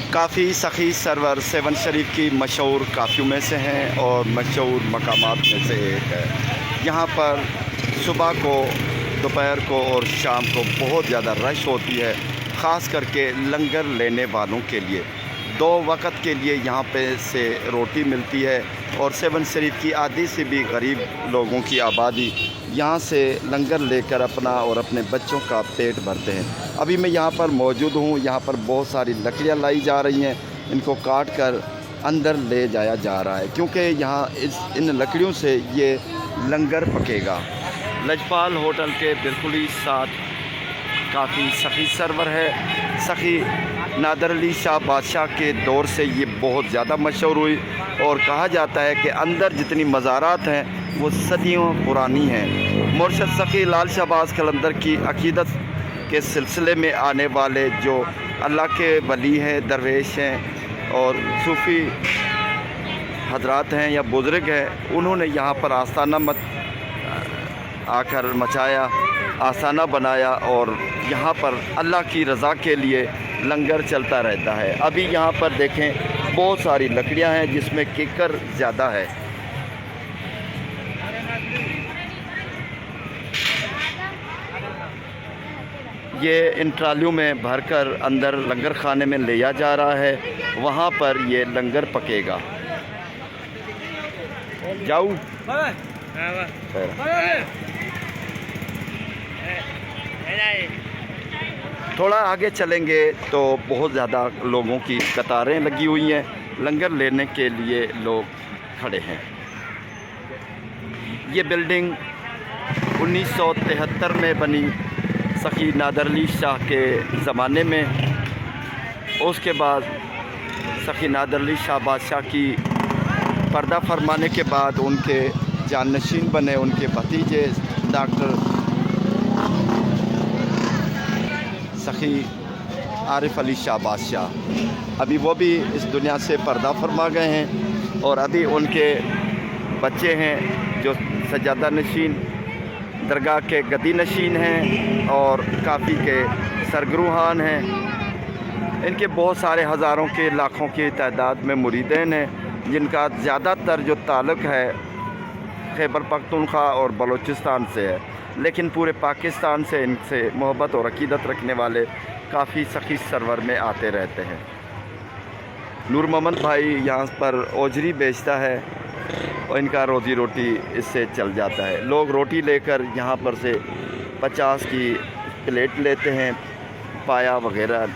काफ़ी सखी server seven शरीफ की मशहूर काफ़ियों में से हैं और मशहूर मकामात में से एक है। यहाँ पर सुबह को, दोपहर को और शाम को बहुत ज़्यादा रश होती है, ख़ास करके लंगर लेने वालों के लिए। 2 वक़्त के लिए यहाँ पे से रोटी मिलती है और सेवन शरीफ की आधी से भी गरीब लोगों की आबादी यहाँ से लंगर लेकर अपना और अपने बच्चों का पेट भरते हैं। अभी मैं यहाँ पर मौजूद हूँ। यहाँ पर बहुत सारी लकड़ियाँ लाई जा रही हैं, इनको काट कर अंदर ले जाया जा रहा है क्योंकि यहाँ इन लकड़ियों से ये लंगर पकेगा। लजपाल होटल के बिल्कुल ही साथ काफ़ी सखी सरवर है। सखी नादर अली शाह बादशाह के दौर से ये बहुत ज़्यादा मशहूर हुई और कहा जाता है कि अंदर जितनी मज़ारात हैं वो सदियों पुरानी हैं। मुर्शद सखी लाल शहबाज कलंदर की अक़ीदत के सिलसिले में आने वाले जो अल्लाह के वली हैं, दरवेश हैं और सूफ़ी हजरात हैं या बुज़ुर्ग हैं, उन्होंने यहाँ पर आस्थाना आकर मचाया, आस्थाना बनाया और यहाँ पर अल्लाह की रज़ा के लिए लंगर चलता रहता है। अभी यहाँ पर देखें बहुत सारी लकड़ियाँ हैं जिसमें कीकर ज़्यादा है। ये इन ट्रालियों में भरकर अंदर लंगर खाने में लिया जा रहा है, वहाँ पर ये लंगर पकेगा। जाऊँ थोड़ा आगे चलेंगे तो बहुत ज़्यादा लोगों की कतारें लगी हुई हैं, लंगर लेने के लिए लोग खड़े हैं। ये बिल्डिंग 1973 में बनी सखी नादर अली शाह के ज़माने में। उसके बाद सखी नादर अली शाह बादशाह की पर्दा फरमाने के बाद उनके जाननशीन बने उनके भतीजे डॉक्टर सखी आरिफ अली शाह बादशाह। अभी वो भी इस दुनिया से पर्दा फरमा गए हैं और अभी उनके बच्चे हैं जो सजादा नशीन, दरगाह के गदी नशीन हैं और काफ़ी के सरगरूहान हैं। इनके बहुत सारे हज़ारों के लाखों की तादाद में मुरीदैन हैं जिनका ज़्यादातर जो ताल्लुक़ है खैबर पख्तूनख्वा और बलूचिस्तान से है, लेकिन पूरे पाकिस्तान से इनसे मोहब्बत और अक़ीदत रखने वाले काफ़ी सखी सरवर में आते रहते हैं। नूर मोहम्मद भाई यहाँ पर ओजरी बेचता है और इनका रोज़ी रोटी इससे चल जाता है। लोग रोटी लेकर यहाँ पर से 50 की प्लेट लेते हैं, पाया वग़ैरह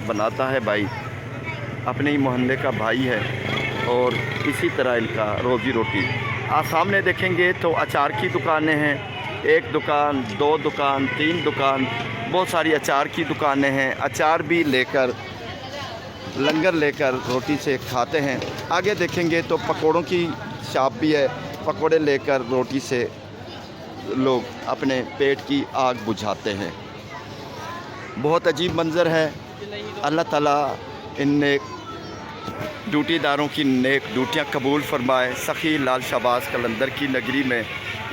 बनाता है भाई, अपने ही मोहल्ले का भाई है और इसी तरह इनका रोज़ी रोटी। आप सामने देखेंगे तो अचार की दुकानें हैं, 1 दुकान, 2 दुकान, 3 दुकान, बहुत सारी अचार की दुकानें हैं। अचार भी लेकर लंगर लेकर रोटी से खाते हैं। आगे देखेंगे तो पकोड़ों की शॉप भी है, पकोड़े लेकर रोटी से लोग अपने पेट की आग बुझाते हैं। बहुत अजीब मंज़र है। अल्लाह ताला इन नेक ड्यूटीदारों की नेक ड्यूटियाँ कबूल फरमाए। सखी लाल शहबाज कलंदर की नगरी में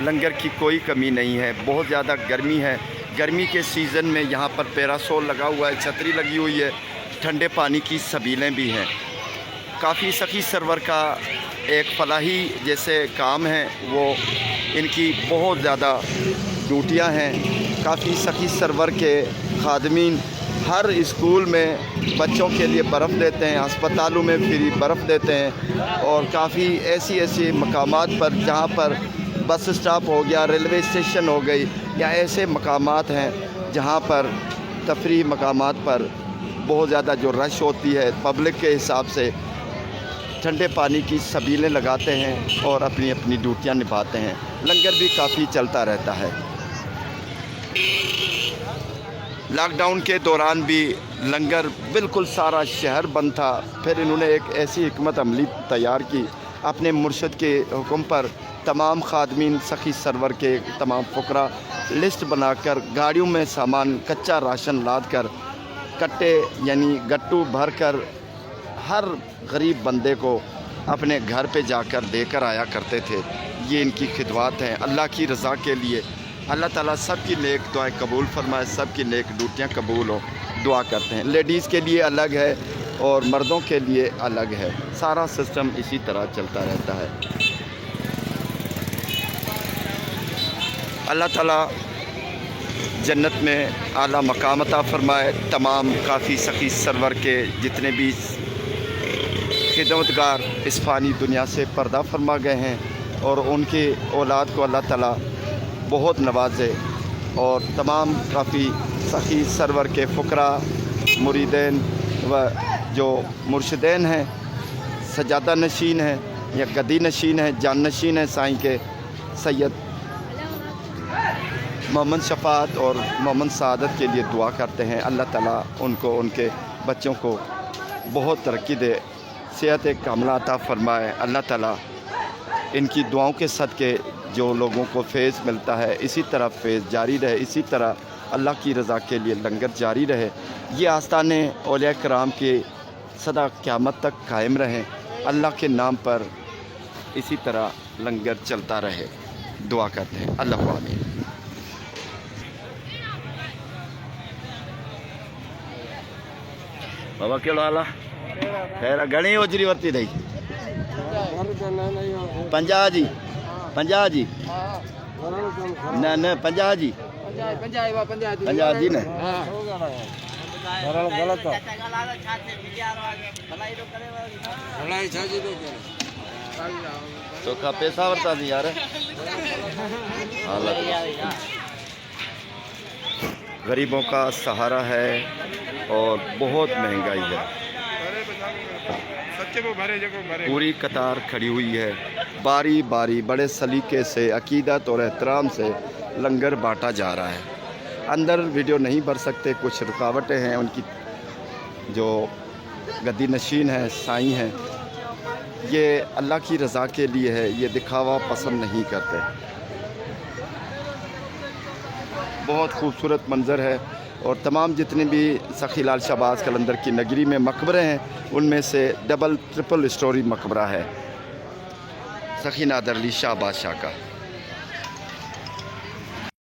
लंगर की कोई कमी नहीं है। बहुत ज़्यादा गर्मी है। गर्मी के सीज़न में यहाँ पर पैरासोल लगा हुआ है, छतरी लगी हुई है, ठंडे पानी की सबीलें भी हैं। काफ़ी सखी सरवर का एक फलाही जैसे काम है, वो इनकी बहुत ज़्यादा ड्यूटियाँ हैं। काफ़ी सखी सरवर के खादमीन हर स्कूल में बच्चों के लिए बर्फ़ देते हैं, अस्पतालों में फ्री बर्फ़ देते हैं और काफ़ी ऐसी मकामात पर जहाँ पर बस स्टॉप हो गया, रेलवे स्टेशन हो गई या ऐसे मकामात हैं जहाँ पर तफरीह मकामात पर बहुत ज़्यादा जो रश होती है पब्लिक के हिसाब से ठंडे पानी की सबीलें लगाते हैं और अपनी अपनी ड्यूटियाँ निभाते हैं। लंगर भी काफ़ी चलता रहता है। लॉकडाउन के दौरान भी लंगर बिल्कुल सारा शहर बंद था। फिर इन्होंने एक ऐसी हिकमत अमली तैयार की, अपने मुर्शद के हुक्म पर तमाम खादमीन सखी सरवर के तमाम फ़ुकरा लिस्ट बनाकर गाड़ियों में सामान कच्चा राशन लाद कर कट्टे यानी गट्टू भर कर हर गरीब बंदे को अपने घर पे जाकर देकर आया करते थे। ये इनकी खिदमत हैं अल्लाह की रज़ा के लिए। अल्लाह ताला सब की नेक दुआएं कबूल फरमाए, सब की नेक ड्यूटियाँ कबूल हो, दुआ करते हैं। लेडीज़ के लिए अलग है, اور مردوں کے لیے الگ ہے. سارا سسٹم اسی طرح چلتا رہتا ہے. اللہ تعالیٰ جنت میں اعلیٰ مقام عطا فرمائے. تمام کافی سخی سرور کے جتنے بھی خدمتگار اس فانی دنیا سے پردہ فرما گئے ہیں اور ان کی اولاد کو اللہ تعالیٰ بہت نوازے. اور تمام کافی سخی سرور کے فقراء، مریدین و جو مرشدین ہیں، سجادہ نشین ہیں یا گدی نشین ہیں، جان نشین ہیں سائیں کے سید محمد شفاعت اور محمد سعادت کے لیے دعا کرتے ہیں. اللہ تعالیٰ ان کو، ان کے بچوں کو بہت ترقی دے، صحت کاملہ عطا فرمائے. اللہ تعالیٰ ان کی دعاؤں کے صدقے جو لوگوں کو فیض ملتا ہے اسی طرح فیض جاری رہے، اسی طرح اللہ کی رضا کے لیے لنگر جاری رہے. یہ آستانے اولیاء کرام کے سدا قیامت تک قائم رہیں. اللہ کے نام پر اسی طرح لنگر چلتا رہے. دعا کرتے ہیں. اللہ آمین. بابا کیڑو حال ہے؟ خیر. گھنی ہوجری ورتی رہی؟ 50 جی. 50 جی. نہ نہ 50 جی. 50 جی نے. تو کا پیسہ ورتا دی یار. غریبوں کا سہارا ہے اور بہت مہنگائی ہے. پوری قطار کھڑی ہوئی ہے. باری باری بڑے سلیقے سے، عقیدت اور احترام سے لنگر بانٹا جا رہا ہے. اندر ویڈیو نہیں بھر سکتے، کچھ رکاوٹیں ہیں. ان کی جو گدی نشین ہیں، سائیں ہیں، یہ اللہ کی رضا کے لیے ہے. یہ دکھاوا پسند نہیں کرتے. بہت خوبصورت منظر ہے. اور تمام جتنے بھی سخی لال شہباز قلندر کی نگری میں مقبرے ہیں ان میں سے ڈبل ٹرپل اسٹوری مقبرہ ہے سخی نادر علی شاہ بادشاہ کا.